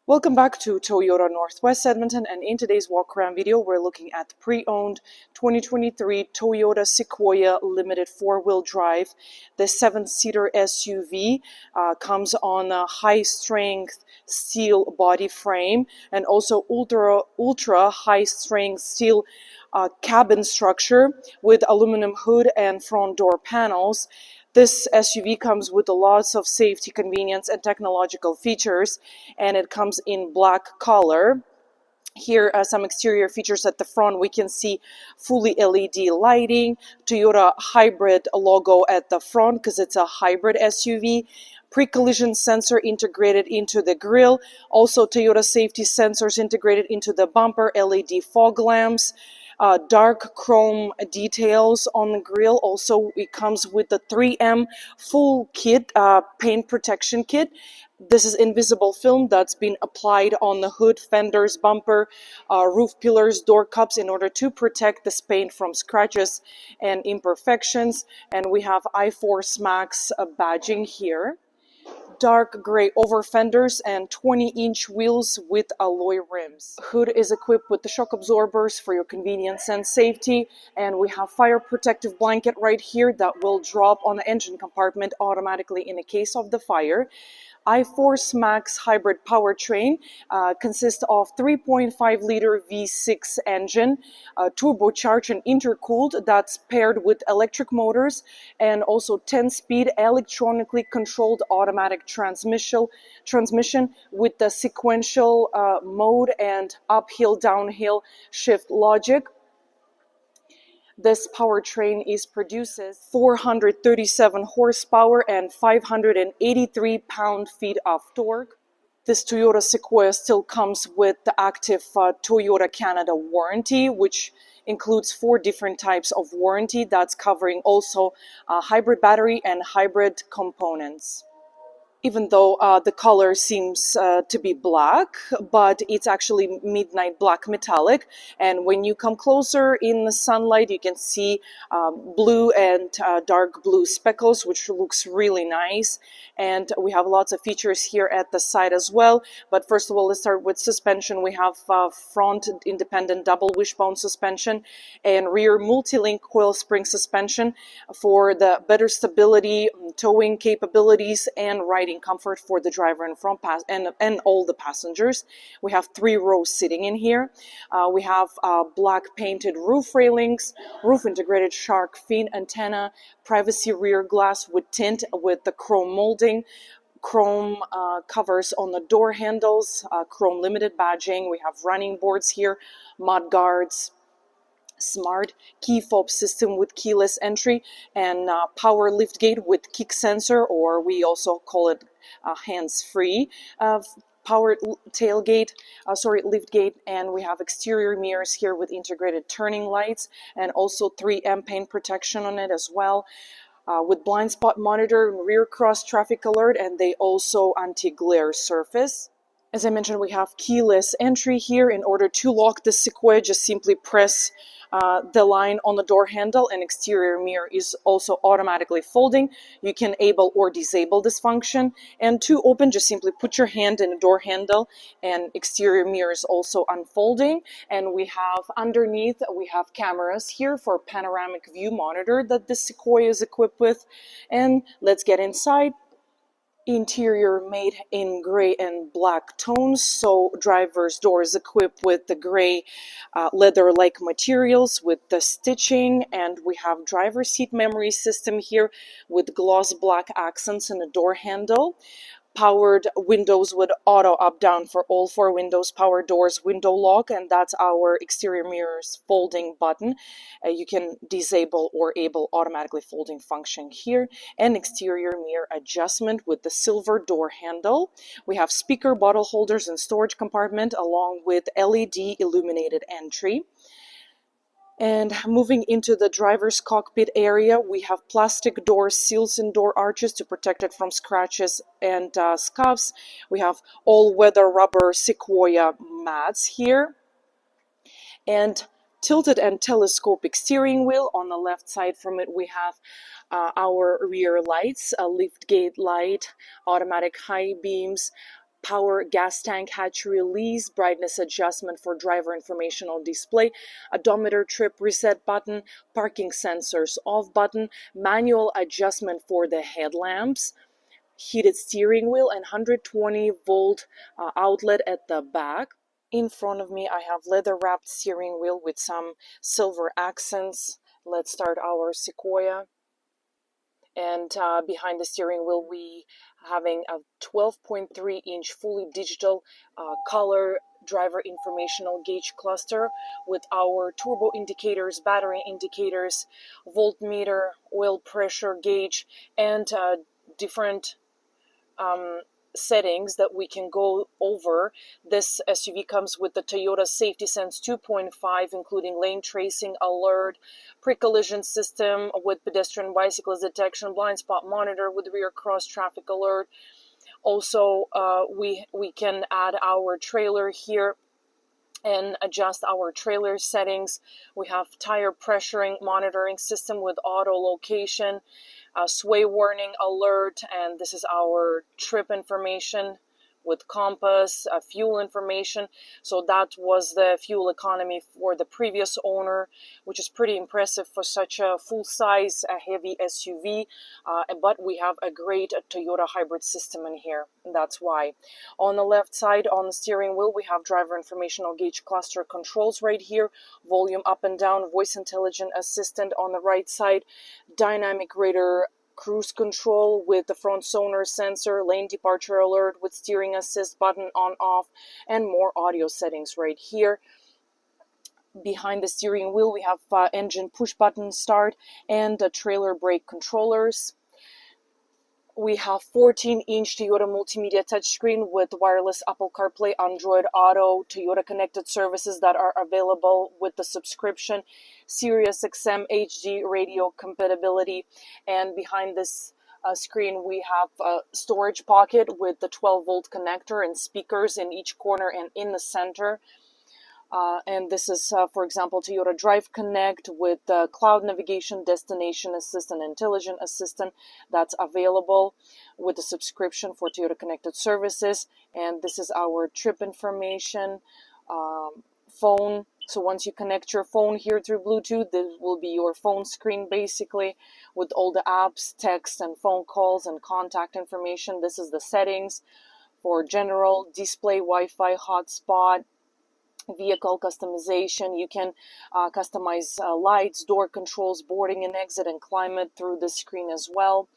Welcome back to Toyota Northwest Edmonton, and in today's walk-around video, we're looking at the pre-owned 2023 Toyota Sequoia Limited 4-wheel drive. The 7-seater SUV comes on a high-strength steel body frame and also ultra high-strength steel cabin structure with aluminum hood and front door panels. This SUV comes with lots of safety, convenience, and technological features, and it comes in black color. Here are some exterior features at the front. We can see fully LED lighting, Toyota hybrid logo at the front because it's a hybrid SUV, pre-collision sensor integrated into the grille, also Toyota safety sensors integrated into the bumper, LED fog lamps, dark chrome details on the grille. Also, it comes with the 3M full kit, paint protection kit. This is invisible film that's been applied on the hood, fenders, bumper, roof pillars, door cups in order to protect this paint from scratches and imperfections. And we have iForce Max badging here. Dark gray over fenders and 20-inch wheels with alloy rims. Hood is equipped with the shock absorbers for your convenience and safety, and we have fire protective blanket right here that will drop on the engine compartment automatically in the case of the fire. iForce Max hybrid powertrain consists of 3.5-liter V6 engine, turbocharged and intercooled, that's paired with electric motors, and also 10-speed electronically controlled automatic transmission with the sequential mode and uphill-downhill shift logic. This powertrain produces 437 horsepower and 583 pound-feet of torque. This Toyota Sequoia still comes with the active Toyota Canada warranty, which includes 4 different types of warranty that's covering also hybrid battery and hybrid components. Even though the color seems to be black, but it's actually midnight black metallic. And when you come closer in the sunlight, you can see blue and dark blue speckles, which looks really nice. And we have lots of features here at the side as well. But first of all, let's start with suspension. We have front independent double wishbone suspension and rear multi-link coil spring suspension for the better stability, towing capabilities, and riding comfort for the driver and front and all the passengers. We have 3 rows sitting in here. We have black painted roof railings, roof integrated shark fin antenna, privacy rear glass with tint with the chrome molding, chrome covers on the door handles, chrome limited badging. We have running boards here, mud guards, smart key fob system with keyless entry, and power liftgate with kick sensor, or we also call it hands-free power tailgate, liftgate. And we have exterior mirrors here with integrated turning lights and also 3M paint protection on it as well, with blind spot monitor and rear cross traffic alert, and they also anti-glare surface. As I mentioned, we have keyless entry here. In order to lock the Sequoia, just simply press the line on the door handle, and exterior mirror is also automatically folding. You can enable or disable this function. And to open, just simply put your hand in the door handle, and exterior mirror is also unfolding. And we have underneath, we have cameras here for panoramic view monitor that the Sequoia is equipped with. And let's get inside. Interior made in gray and black tones, so driver's door is equipped with the gray leather-like materials with the stitching, and we have driver's seat memory system here with gloss black accents in the door handle. Powered windows with auto up-down for all 4 windows, power doors, window lock, and that's our exterior mirrors folding button. You can disable or enable automatically folding function here, and exterior mirror adjustment with the silver door handle. We have speaker bottle holders and storage compartment along with LED illuminated entry. And moving into the driver's cockpit area, we have plastic door seals and door arches to protect it from scratches and scuffs. We have all-weather rubber Sequoia mats here. And tilted and telescopic steering wheel. On the left side from it, we have our rear lights, a liftgate light, automatic high beams, power gas tank hatch release, brightness adjustment for driver informational display, odometer trip reset button, parking sensors off button, manual adjustment for the headlamps, heated steering wheel, and 120-volt outlet at the back. In front of me, I have leather-wrapped steering wheel with some silver accents. Let's start our Sequoia. And behind the steering wheel, we having a 12.3-inch fully digital color driver informational gauge cluster with our turbo indicators, battery indicators, voltmeter, oil pressure gauge, and different settings that we can go over. This SUV comes with the Toyota Safety Sense 2.5, including lane tracing alert, pre-collision system with pedestrian bicyclist detection, blind spot monitor with rear cross traffic alert. Also, we can add our trailer here and adjust our trailer settings. We have tire pressuring monitoring system with auto location, sway warning alert, and this is our trip information with compass, fuel information. So that was the fuel economy for the previous owner, which is pretty impressive for such a full-size, heavy SUV. But we have a great Toyota hybrid system in here. That's why. On the left side, on the steering wheel, we have driver informational gauge cluster controls right here, volume up and down, voice intelligent assistant on the right side, dynamic radar cruise control with the front sonar sensor, lane departure alert with steering assist button on off, and more audio settings right here. Behind the steering wheel, we have engine push button start and the trailer brake controllers. We have 14-inch Toyota Multimedia touchscreen with wireless Apple CarPlay, Android Auto, Toyota connected services that are available with the subscription, Sirius XM HD radio compatibility, and behind this screen we have a storage pocket with the 12-volt connector and speakers in each corner and in the center. And this is, for example, Toyota Drive Connect with cloud navigation, destination assistant, intelligent assistant that's available with the subscription for Toyota Connected Services. And this is our trip information phone. So once you connect your phone here through Bluetooth, this will be your phone screen basically with all the apps, text, and phone calls and contact information. This is the settings for general, display, Wi-Fi, hotspot, vehicle customization. You can customize lights, door controls, boarding and exit, and climate through the screen as well.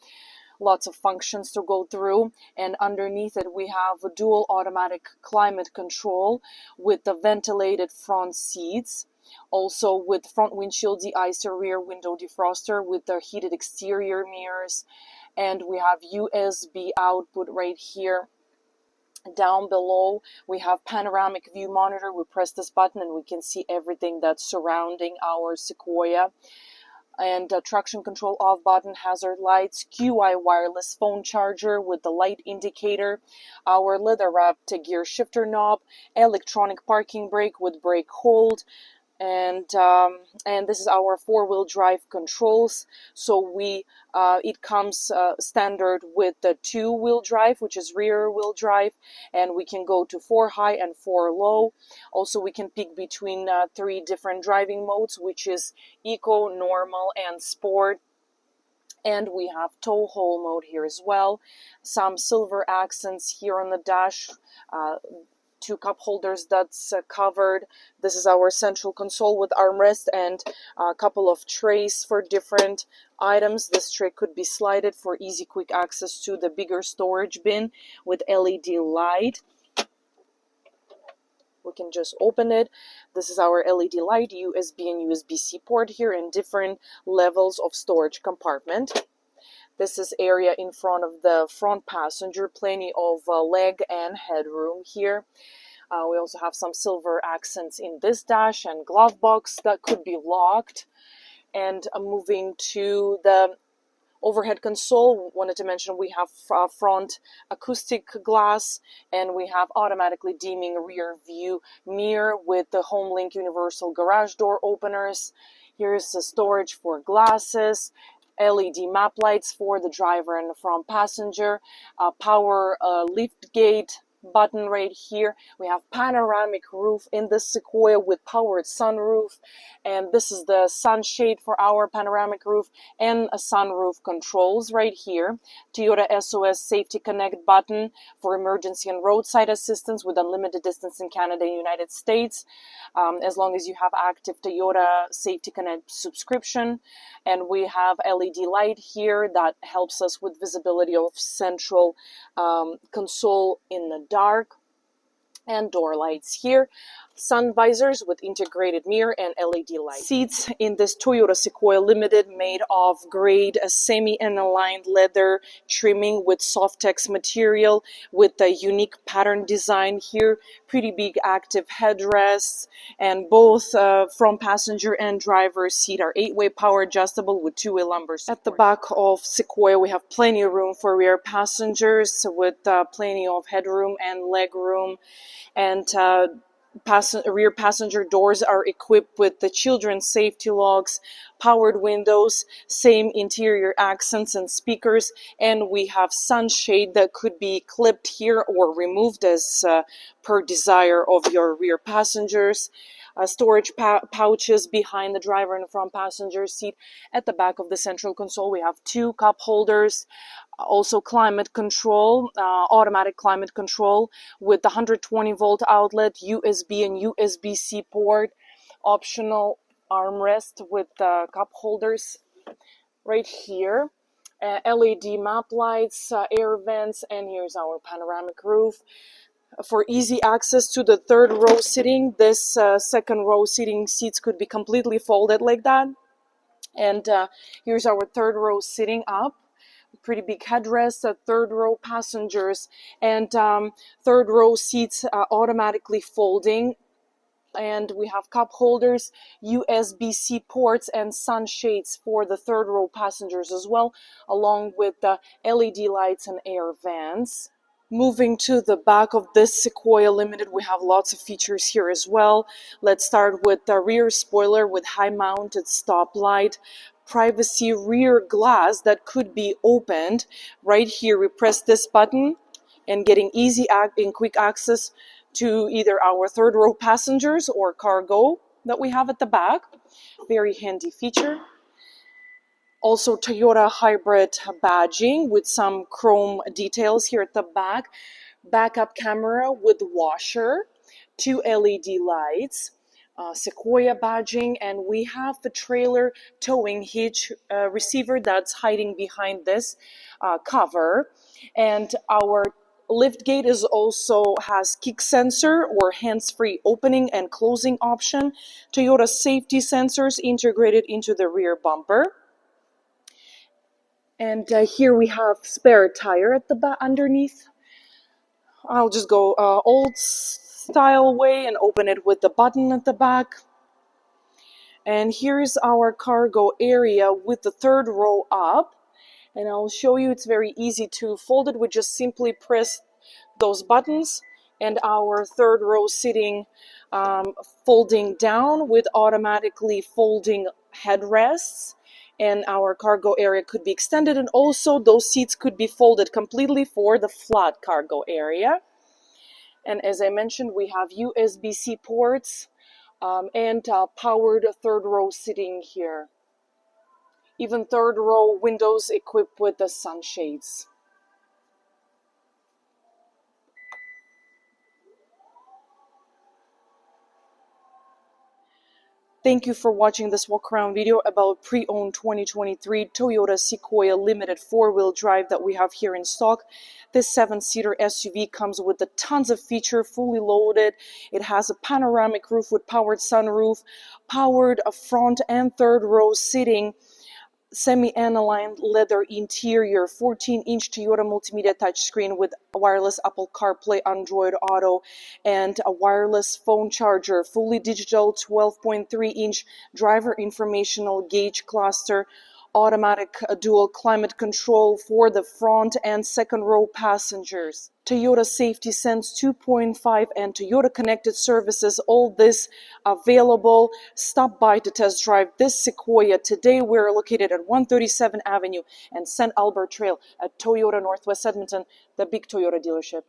Lots of functions to go through, and underneath it we have a dual automatic climate control with the ventilated front seats, also with front windshield de-icer, rear window defroster with the heated exterior mirrors, and we have USB output right here. Down below we have panoramic view monitor. We press this button and we can see everything that's surrounding our Sequoia. And traction control off button, hazard lights, QI wireless phone charger with the light indicator, our leather wrapped gear shifter knob, electronic parking brake with brake hold, and this is our four-wheel drive controls. So it comes standard with the two-wheel drive, which is rear-wheel drive, and we can go to 4 high and 4 low. Also, we can pick between 3 different driving modes, which is eco, normal, and sport. And we have tow haul mode here as well. Some silver accents here on the dash. 2 cup holders that's covered. This is our central console with armrest and a couple of trays for different items. This tray could be slided for easy quick access to the bigger storage bin with LED light. We can just open it. This is our LED light, USB and USB-C port here, and different levels of storage compartment. This is area in front of the front passenger, plenty of leg and headroom here. We also have some silver accents in this dash and glove box that could be locked. And moving to the overhead console, wanted to mention we have front acoustic glass, and we have automatically dimming rear view mirror with the HomeLink universal garage door openers. Here's the storage for glasses, LED map lights for the driver and the front passenger, power lift gate button right here. We have panoramic roof in the Sequoia with powered sunroof, and this is the sunshade for our panoramic roof, and a sunroof controls right here. Toyota SOS Safety Connect button for emergency and roadside assistance with unlimited distance in Canada and United States, as long as you have active Toyota Safety Connect subscription. And we have LED light here that helps us with visibility of central console in the dark, and door lights here. Sun visors with integrated mirror and LED lights. Seats in this Toyota Sequoia Limited made of grade semi-aligned leather trimming with Softex material with a unique pattern design here. Pretty big active headrests, and both front passenger and driver seat are 8-way power adjustable with 2-way lumbar support. At the back of Sequoia we have plenty of room for rear passengers with plenty of headroom and leg room, and rear passenger doors are equipped with the children's safety locks, powered windows, same interior accents and speakers, and we have sunshade that could be clipped here or removed as per desire of your rear passengers. Storage pouches behind the driver and front passenger seat. At the back of the central console we have 2 cup holders, also climate control, automatic climate control with the 120 volt outlet, USB and USB-C port, optional armrest with cup holders right here, LED map lights, air vents, and here's our panoramic roof. For easy access to the third row seating, this second row seating seats could be completely folded like that. And here's our third row sitting up. Pretty big headrest, third row passengers, and third row seats automatically folding. And we have cup holders, USB-C ports, and sunshades for the third row passengers as well, along with the LED lights and air vents. Moving to the back of this Sequoia Limited, we have lots of features here as well. Let's start with the rear spoiler with high-mounted stoplight, privacy rear glass that could be opened. Right here, we press this button and getting easy and quick access to either our third row passengers or cargo that we have at the back. Very handy feature. Also Toyota hybrid badging with some chrome details here at the back. Backup camera with washer, 2 LED lights, Sequoia badging, and we have the trailer towing hitch receiver that's hiding behind this cover. And our liftgate has kick sensor or hands-free opening and closing option. Toyota safety sensors integrated into the rear bumper. And here we have spare tire at the back underneath. I'll just go old style way and open it with the button at the back. And here's our cargo area with the third row up. And I'll show you, it's very easy to fold it. We just simply press those buttons, and our third row sitting folding down with automatically folding headrests. And our cargo area could be extended, and also those seats could be folded completely for the flat cargo area. And as I mentioned, we have USB-C ports and powered third row sitting here. Even third row windows equipped with the sunshades. Thank you for watching this walk-around video about pre-owned 2023 Toyota Sequoia Limited 4-wheel drive that we have here in stock. This 7-seater SUV comes with tons of features, fully loaded. It has a panoramic roof with powered sunroof, powered front and third row seating, semi-aligned leather interior, 14-inch Toyota Multimedia touchscreen with wireless Apple CarPlay, Android Auto, and a wireless phone charger, fully digital 12.3-inch driver informational gauge cluster, automatic dual climate control for the front and second row passengers, Toyota Safety Sense 2.5, and Toyota Connected Services. All this available. Stop by to test drive this Sequoia today. We're located at 137 Avenue and St.Albert Trail at Toyota Northwest Edmonton, the big Toyota dealership.